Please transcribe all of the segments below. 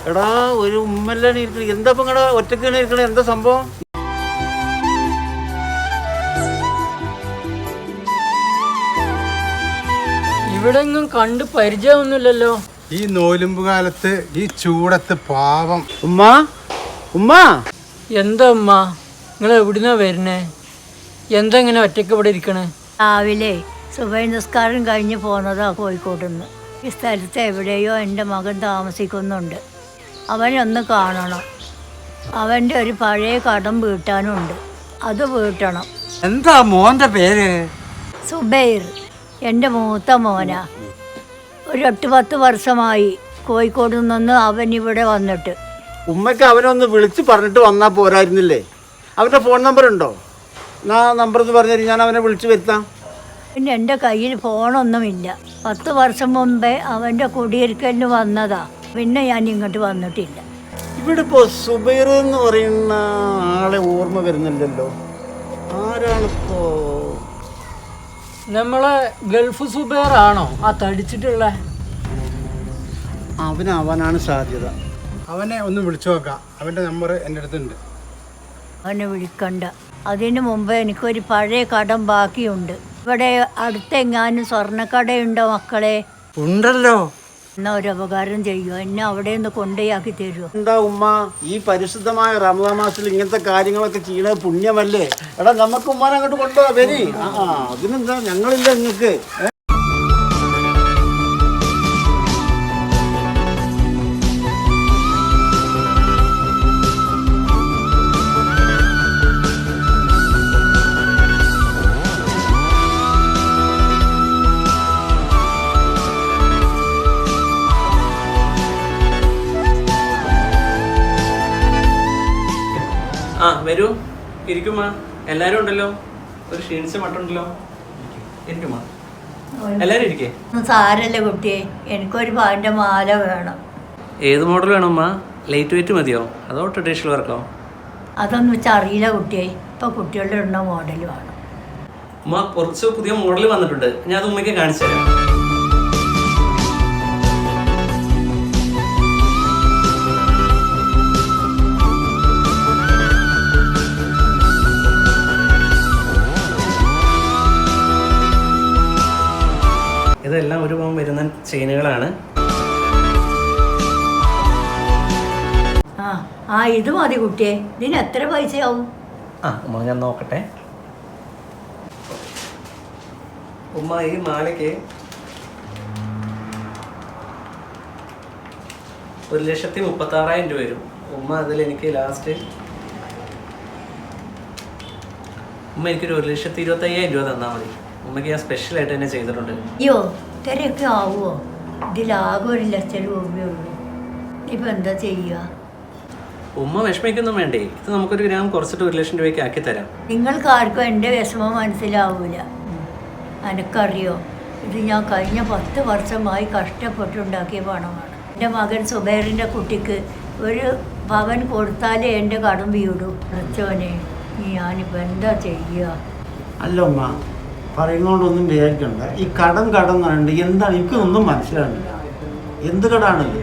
എടാ ഒരു ഉമ്മല്ലാണ് ഇരിക്കണത്. എന്താ ഇപ്പൊ ഇങ്ങടെ ഒറ്റക്കാണ് ഇരിക്കണത്? എന്താ സംഭവം? ഇവിടെ ഒന്നും കണ്ട് പരിചയമൊന്നുമില്ലല്ലോ. ഈ നോലുമ്പ് കാലത്ത് ഈ ചൂടത്ത് പാവം. ഉമ്മ ഉമ്മ എന്താ ഉമ്മ, നിങ്ങൾ എവിടുന്നാ വരുന്നേ? എന്താ ഇങ്ങനെ ഒറ്റയ്ക്ക് ഇവിടെ ഇരിക്കണേ? രാവിലെ സുബഹി നിസ്കാരം കഴിഞ്ഞ് പോന്നതാ കോഴിക്കോട്ട് നിന്ന്. ഈ സ്ഥലത്ത് എവിടെയോ എൻ്റെ മകൻ താമസിക്കുന്നുണ്ട്. അവനൊന്ന് കാണണം. അവൻ്റെ ഒരു പഴയ കടം വീട്ടാനുണ്ട്, അത് വീട്ടണം. എന്താ മോന്റെ പേര്? സുബൈർ, എൻ്റെ മൂത്ത മോനാ. ഒരു 8-10 വർഷമായി കോഴിക്കോട് നിന്ന് അവൻ ഇവിടെ വന്നിട്ട്. ഉമ്മയ്ക്ക് അവനൊന്ന് വിളിച്ച് പറഞ്ഞിട്ട് വന്നാ പോരായിരുന്നില്ലേ? അവൻ്റെ ഫോൺ നമ്പർ ഉണ്ടോ? നമ്പർ എന്ന് പറഞ്ഞു ഞാൻ അവനെ വിളിച്ച് വരുത്താം. പിന്നെ എൻ്റെ കയ്യിൽ ഫോണൊന്നുമില്ല. 10 വർഷം മുമ്പേ അവൻ്റെ കുടിയിരിക്കലിന് വന്നതാ. പിന്നെ ഞാൻ ഇങ്ങോട്ട് വന്നിട്ടില്ല. ഇവിടെ ഇപ്പോൾ സുബൈർ എന്ന് പറയുന്ന ആളെ ഓർമ്മ വരുന്നില്ലല്ലോ. ആരാണിപ്പോ? നമ്മളെ ഗൾഫ് സുബൈർ ആണോ ആ തടിച്ചിട്ടുള്ള? അവനാണ് സാധ്യത. അവനെ ഒന്ന് വിളിച്ചു നോക്കാം. അവൻ്റെ നമ്പർ എൻ്റെ അടുത്തുണ്ട്. അവനെ വിളിക്കണ്ട. അതിനു മുമ്പ് എനിക്കൊരു പഴയ കടം ബാക്കിയുണ്ട്. ഇവിടെ അടുത്തെങ്ങാനും സ്വർണ്ണക്കടയുണ്ടോ മക്കളെ? ഉണ്ടല്ലോ. എന്നാ ഒരു ഉപകാരം ചെയ്യുമോ? എന്നെ അവിടെ നിന്ന് കൊണ്ടുപോയാക്കി തരുമോ? എന്താ ഉമ്മ, ഈ പരിശുദ്ധമായ റമദാൻ മാസത്തിൽ ഇങ്ങനത്തെ കാര്യങ്ങളൊക്കെ ചെയ്യണത് പുണ്യമല്ലേ? എടാ നമുക്ക് ഉമ്മാനെ അങ്ങോട്ട് കൊണ്ടുപോവാ. വരി. അതിനെന്താ, ഞങ്ങളില്ല നിങ്ങൾക്ക്. വരൂ, ഇരിക്കുമാ. എല്ലാരും ഉണ്ടല്ലോ. ഒരു ക്ഷീണിച്ച മട്ടുണ്ടല്ലോ. ഇരിക്കുമാ, എല്ലാരും ഇരിക്കേ. സാരല്ലേ കുട്ടിയെ, എനിക്കൊരു പവൻ്റെ മാല വേണം. ഏത് മോഡൽ വേണം ഉമ്മ? ലൈറ്റ് വെയിറ്റ് മതിയോ അതോ ട്രഡീഷണൽ വർക്കോ? അതൊന്നും വെച്ചാൽ അറിയില്ല കുട്ടിയെ. ഇപ്പൊ കുട്ടികളുടെ ഉള്ള മോഡൽ വേണം. ഉമ്മ കുറച്ച് പുതിയ മോഡൽ വന്നിട്ടുണ്ട്, ഞാൻ അത് ഉമ്മയ്ക്ക് കാണിച്ചു തരാം. ഇതെല്ലാം ഒരു പവൻ വരുന്ന ചെയിനുകളാണ്. ഇത് മതി കുട്ടിയെ. ഇതിന് എത്ര പൈസയാവും? ഉമ്മ ഞാൻ നോക്കട്ടെ. ഉമ്മ ഈ മാലയ്ക്ക് 1,36,000 രൂപ വരും. ഉമ്മ അതിൽ എനിക്ക് ലാസ്റ്റ് ഉമ്മ എനിക്കൊരു 1,25,000 രൂപ തന്നാൽ മതി. ഉമ്മയ്ക്ക് ഞാൻ സ്പെഷ്യലായിട്ട് തന്നെ ചെയ്തിട്ടുണ്ട്. അയ്യോ, ഇത്രയൊക്കെ ആവുമോ? ഇതിലാകെ 1,00,000 രൂപയുള്ളൂ. ഇപ്പൊ എന്താ ചെയ്യുക? ഉമ്മ വിഷമിക്കൊന്നും വേണ്ടേ, ഇത് നമുക്കൊരു ഗ്രാം കുറച്ചിട്ട് 1,00,000 രൂപയ്ക്ക് ആക്കി തരാം. നിങ്ങൾക്ക് ആർക്കും എൻ്റെ വിഷമം മനസ്സിലാവൂല. എനിക്കറിയോ, ഇത് ഞാൻ കഴിഞ്ഞ 10 വർഷമായി കഷ്ടപ്പെട്ടുണ്ടാക്കിയ പണമാണ്. എൻ്റെ മകൻ സുബൈറിൻ്റെ കുട്ടിക്ക് ഒരു പവൻ കൊടുത്താലേ എൻ്റെ കടം വീടും. കുറച്ചോനെ, ഞാനിപ്പോൾ എന്താ ചെയ്യുക? അല്ല ഉമ്മ, പറയുന്നതുകൊണ്ടൊന്നും വിചാരിക്കണ്ട. ഈ കടം കടന്നുണ്ട് എന്താണ് എനിക്കൊന്നും മനസ്സിലാകുന്നില്ല. എന്ത് കടാണിത്?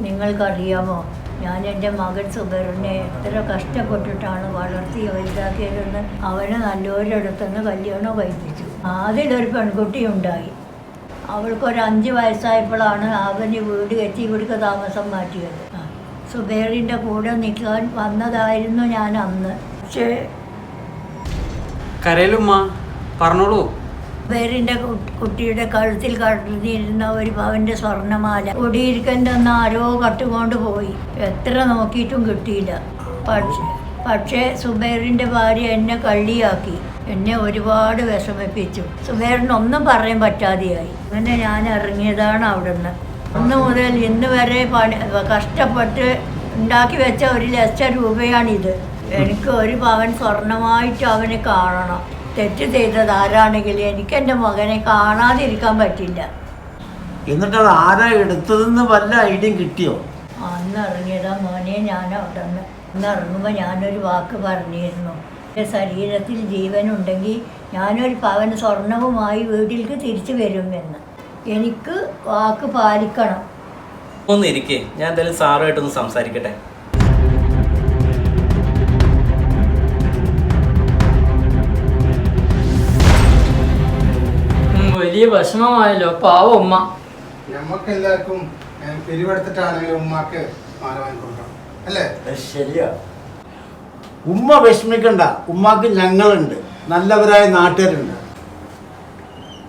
നിങ്ങൾക്കറിയാമോ, ഞാൻ എൻ്റെ മകൻ സുബൈറിനെ എത്ര കഷ്ടപ്പെട്ടിട്ടാണ് വളർത്തി വലുതാക്കിയതെന്ന്. അവനെ നല്ലൊരിടത്തുനിന്ന് കല്യാണം കഴിപ്പിച്ചു. അതിലൊരു പെൺകുട്ടി ഉണ്ടായി. അവൾക്കൊരു 5 വയസ്സായപ്പോഴാണ് അവന് വീട് കെട്ടി ഇവിടേക്ക് താമസം മാറ്റിയത്. സുബൈറിൻ്റെ കൂടെ നിൽക്കാൻ വന്നതായിരുന്നു ഞാൻ അന്ന്. പക്ഷേ കരയിലുമ്മ, പറഞ്ഞോളൂ. സുബൈറിൻ്റെ കുട്ടിയുടെ കഴുത്തിൽ കടന്നിരുന്ന ഒരു പവൻ്റെ സ്വർണ്ണമാല കുടിയിരിക്കൻ്റെ ഒന്ന് ആരോ കട്ടുകൊണ്ട് പോയി. എത്ര നോക്കിയിട്ടും കിട്ടിയില്ല. പക്ഷേ സുബൈറിൻ്റെ ഭാര്യ എന്നെ കള്ളിയാക്കി. എന്നെ ഒരുപാട് വിഷമിപ്പിച്ചു. സുബൈറിനൊന്നും പറയാൻ പറ്റാതെയായി. അങ്ങനെ ഞാൻ ഇറങ്ങിയതാണ് അവിടെ നിന്ന്. അന്ന് മുതൽ ഇന്ന് വരെ കഷ്ടപ്പെട്ട് ഉണ്ടാക്കി വെച്ച 1,00,000 രൂപയാണിത്. എനിക്ക് ഒരു പവൻ സ്വർണമായിട്ട് അവനെ കാണണം. തെറ്റ് ചെയ്തത് ആരാണെങ്കിലും എനിക്ക് എൻ്റെ മകനെ കാണാതിരിക്കാൻ പറ്റില്ല. എന്നിട്ട് അത് ആരാ എടുത്തതെന്ന് വല്ല ഐഡിയയും കിട്ടിയോ? അന്ന് ഇറങ്ങിയതാ മോനെ ഞാൻ അവിടെ നിന്ന്. അന്ന് ഇറങ്ങുമ്പോൾ ഞാനൊരു വാക്ക് പറഞ്ഞിരുന്നു, എൻ്റെ ശരീരത്തിൽ ജീവനുണ്ടെങ്കിൽ ഞാനൊരു പവൻ സ്വർണവുമായി വീട്ടിലേക്ക് തിരിച്ചു വരുമെന്ന്. എനിക്ക് വാക്ക് പാലിക്കണം. ഒന്ന് ഇരിക്കേ, ഞാൻ എന്തായാലും സാറുമായിട്ടൊന്ന് സംസാരിക്കട്ടെ. വലിയ വിഷമമായല്ലോ, പാവ ഉമ്മ. നമുക്ക് എല്ലാവർക്കും പിരിവെടുത്തിട്ടാണെങ്കിലും ഉമ്മാക്ക് മാല വാങ്ങിക്കൊടുക്കണം അല്ലേ? ശരിയാ. ഉമ്മ വിഷമിക്കണ്ട, ഉമ്മാക്ക് ഞങ്ങളുണ്ട്, നല്ലവരായ നാട്ടുകാരുണ്ട്.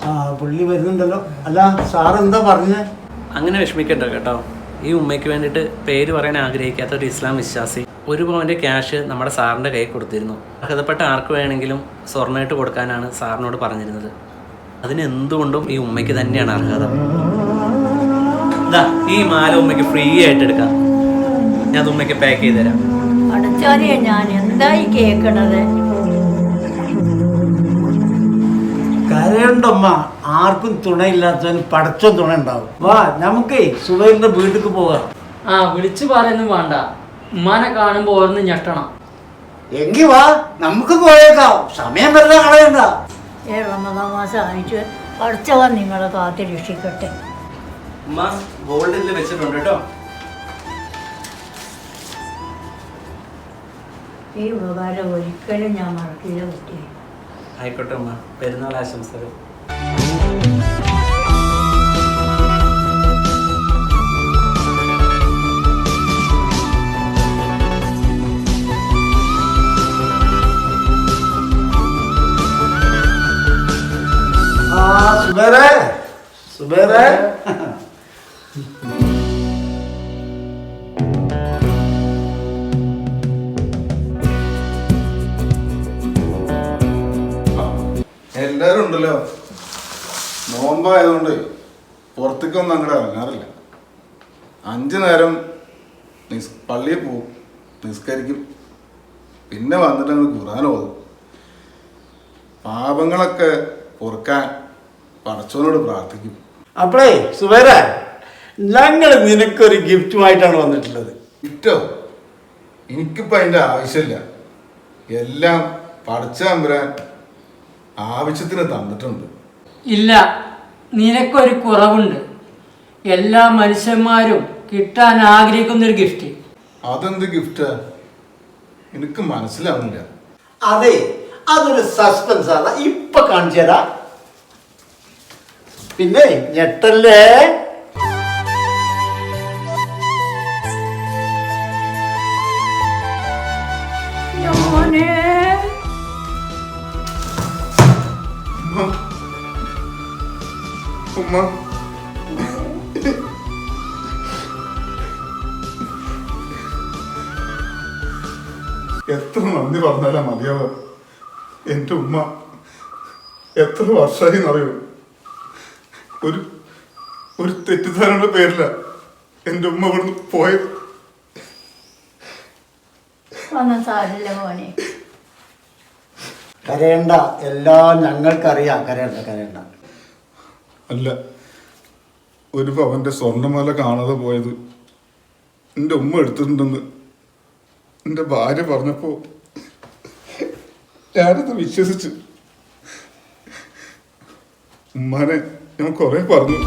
ആ പുള്ളി വരുന്നുണ്ടല്ലോ. അല്ല സാറെന്താ പറഞ്ഞേ? അങ്ങനെ വിഷമിക്കണ്ട കേട്ടോ. ഈ ഉമ്മയ്ക്ക് വേണ്ടിയിട്ട് പേര് പറയാൻ ആഗ്രഹിക്കാത്ത ഒരു ഇസ്ലാം വിശ്വാസി 1 പവൻ്റെ ക്യാഷ് നമ്മുടെ സാറിൻ്റെ കയ്യിൽ കൊടുത്തിരുന്നു. അർഹതപ്പെട്ട ആർക്ക് വേണമെങ്കിലും സ്വർണ്ണമായിട്ട് കൊടുക്കാനാണ് സാറിനോട് പറഞ്ഞിരുന്നത്. അതിനെന്തുകൊണ്ടും ഈ ഉമ്മയ്ക്ക് തന്നെയാണ് അർഹത. ഈ മാല ഉമ്മയ്ക്ക് ഫ്രീ ആയിട്ട് എടുക്കാം. ഞാൻ അത് ഉമ്മയ്ക്ക് പാക്ക് ചെയ്ത് തരാം. അടച്ചാലിയാ ഞാൻ എന്തായി കേൾക്കണത്? കരയുണ്ടമ്മ, ആർക്കും തുണയില്ലാത്തവന് പടച്ചോ തുണ ഉണ്ടാവും. വാ നമുക്കേ സുബൈറിന്റെ വീട്ടിലേക്ക് പോകാം. ആ വിളിച്ചു പറയുന്നു വേണ്ട, ഉമ്മാനെ കാണുമ്പോ ഓരോന്ന് ഞെട്ടണം. എങ്കി വാ നമുക്ക് പോയേക്കാം, സമയം വെറുതെ കളയണ്ട. റമദാൻ മാസം ആയിട്ട് പഠിച്ചവൻ നിങ്ങളെ കാത്ത് രക്ഷിക്കട്ടെ. ഉമ്മ ഗോൾഡിൽ വെച്ചിട്ടുണ്ട് കേട്ടോ. ഈ ഉപകാരം ഒരിക്കലും ഞാൻ മറക്കില്ല കുട്ടി. ആയിക്കോട്ടെ ഉമ്മ, പെരുന്നാൾ ആശംസകൾ. സുബേറേ, സുബേറേ. എല്ലാരും ഉണ്ടല്ലോ. നോമ്പായതുകൊണ്ട് പുറത്തേക്കൊന്നും അങ്ങോട്ട് ഇറങ്ങാറില്ല. 5 നേരം പള്ളിയിൽ പോവും, നിസ്കരിക്കും, പിന്നെ വന്നിട്ട് അങ്ങ് ഖുർആൻ ഓതും. പാപങ്ങളൊക്കെ പൊറുക്കാൻ പടച്ചവനോട് പ്രാർത്ഥിക്കും. അപ്പളേ സുബേറേ, ഞങ്ങൾ നിനക്കൊരു ഗിഫ്റ്റുമായിട്ടാണ് വന്നിട്ടുള്ളത്. ഗിഫ്റ്റോ? എനിക്കിപ്പോൾ അതിൻ്റെ ആവശ്യമില്ല. എല്ലാം പടച്ച തമ്പുരാൻ ആവശ്യത്തിന് തന്നിട്ടുണ്ട്. ഇല്ല, നിനക്കൊരു കുറവുണ്ട്. എല്ലാ മനുഷ്യന്മാരും കിട്ടാൻ ആഗ്രഹിക്കുന്നൊരു ഗിഫ്റ്റ്. അതെന്ത് ഗിഫ്റ്റാ? എനിക്ക് മനസ്സിലാവുന്നില്ല. അതെ, അതൊരു സസ്പെൻസ് ആണ്, ഇപ്പൊ കാണിച്ചു തരാം. പിന്നെ ഞെട്ടല്ലേ. മോനെ ഉമ്മ, എത്ര നന്ദി പറഞ്ഞാലാ മതിയാവുക. എൻ്റെ ഉമ്മ എത്ര വർഷമായി എന്നറിയോ? ഒരു തെറ്റിദ്ധാരണയുടെ പേരില എൻ്റെ ഉമ്മ ഇവിടുന്ന് പോയത്. ഒന്നും സാരില്ല മോനെ. കരയണ്ട, എല്ലാം ഞങ്ങൾക്കറിയാം. കരയണ്ട, കരയണ്ട. അല്ല, 1 പവൻ്റെ സ്വർണ്ണമാല കാണാതെ പോയത് എൻ്റെ ഉമ്മ എടുത്തിട്ടുണ്ടെന്ന് എൻ്റെ ഭാര്യ പറഞ്ഞപ്പോൾ ഞാനത് വിശ്വസിച്ചു. ഉമ്മാനെ ഞാൻ കുറെ പറഞ്ഞു.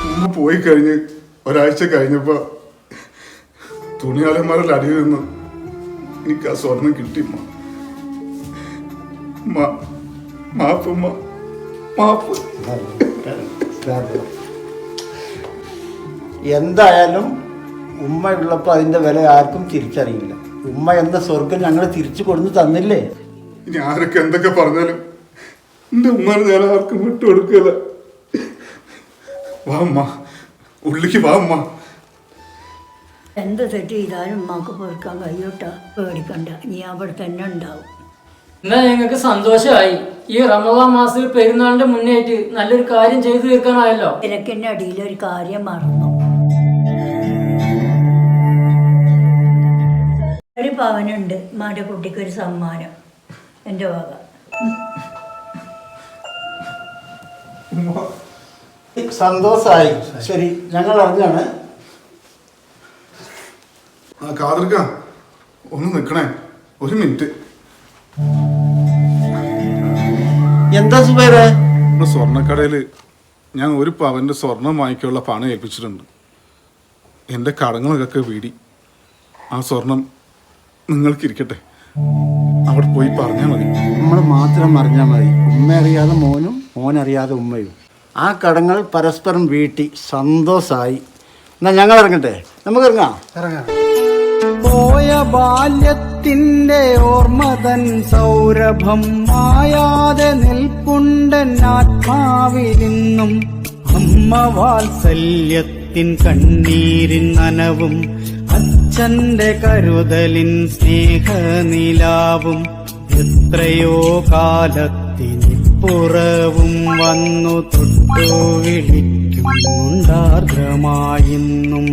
ഉമ്മ പോയി കഴിഞ്ഞ് ഒരാഴ്ച കഴിഞ്ഞപ്പോ തുണിയാലന്മാരുടെ അടിയിൽ നിന്ന് എനിക്ക് ആ സ്വർണം കിട്ടി. മാപ്പ്, മാപ്പ്. എന്തായാലും ഉമ്മ ഉള്ളപ്പോൾ അതിന്റെ വില ആർക്കും തിരിച്ചറിയില്ല. ഉമ്മ എന്ന സ്വർഗം ഞങ്ങൾ തിരിച്ചു കൊടുത്ത് തന്നില്ലേ. ഇനി ആരൊക്കെ എന്തൊക്കെ പറഞ്ഞാലും എൻ്റെ ഉമ്മാനെ ഞാൻ ആർക്കും വിട്ടുകൊടുക്കില്ല. വാ ഉമ്മ, ഉള്ളിക്ക് വാ ഉമ്മ. എന്ത് തെറ്റ് ചെയ്താലും ഉമ്മാക്ക് പൊറുക്കാൻ കഴിയൂട്ടാ. പേടിക്കണ്ട, നീ അവിടെ തന്നെ ഉണ്ടാവും. എന്നാ ഞങ്ങൾക്ക് സന്തോഷമായി. ഈ റമദാൻ മാസത്തിൽ പെരുന്നാളിന്റെ മുന്നേ ആയിട്ട് നല്ലൊരു കാര്യം ചെയ്തു തീർക്കാനായല്ലോ. തിരക്കിന്റെ അടിയിൽ ഒരു കാര്യം മറന്നു. 1 പവനുണ്ട് ഉമ്മാന്റെ കുട്ടിക്കൊരു സമ്മാനം എൻ്റെ വക. സന്തോഷമായി. ശരി, ഞങ്ങൾ അറിഞ്ഞാണ്. കാതിർക്ക, ഒന്ന് നിൽക്കണേ, 1 മിനിറ്റ്. എന്താ സുബൈറേ? നമ്മുടെ സ്വർണ്ണക്കടയിൽ ഞാൻ ഒരു പവൻ്റെ സ്വർണം വാങ്ങിക്കാനുള്ള പണം ഏൽപ്പിച്ചിട്ടുണ്ട്. എൻ്റെ കടങ്ങളൊക്കെ വീടി. ആ സ്വർണം നിങ്ങൾക്കിരിക്കട്ടെ, അവിടെ പോയി പറഞ്ഞാൽ മതി. നമ്മൾ മാത്രം അറിഞ്ഞാൽ മതി. ഉമ്മ അറിയാതെ മോനും, മോനറിയാതെ ഉമ്മയും. ആ കടങ്ങൾ പരസ്പരം വീട്ടി സന്തോഷമായി. എന്നാൽ ഞങ്ങൾ ഇറങ്ങട്ടെ, നമുക്ക് ഇറങ്ങാം. പോയ ബാല്യത്തിന്റെ ഓർമ്മതൻ സൗരഭം മായാതെ നിൽപ്പുണ്ടൻ ആത്മാവിലിന്നും. അമ്മ വാത്സല്യത്തിൻ കണ്ണീരിൻ നനവും അച്ഛന്റെ കരുതലിൻ സ്നേഹനിലാവും എത്രയോ കാലത്തിനിപ്പുറവും വന്നു തൊട്ടു വിളിക്കുന്നുണ്ടാർദ്രമായിന്നും.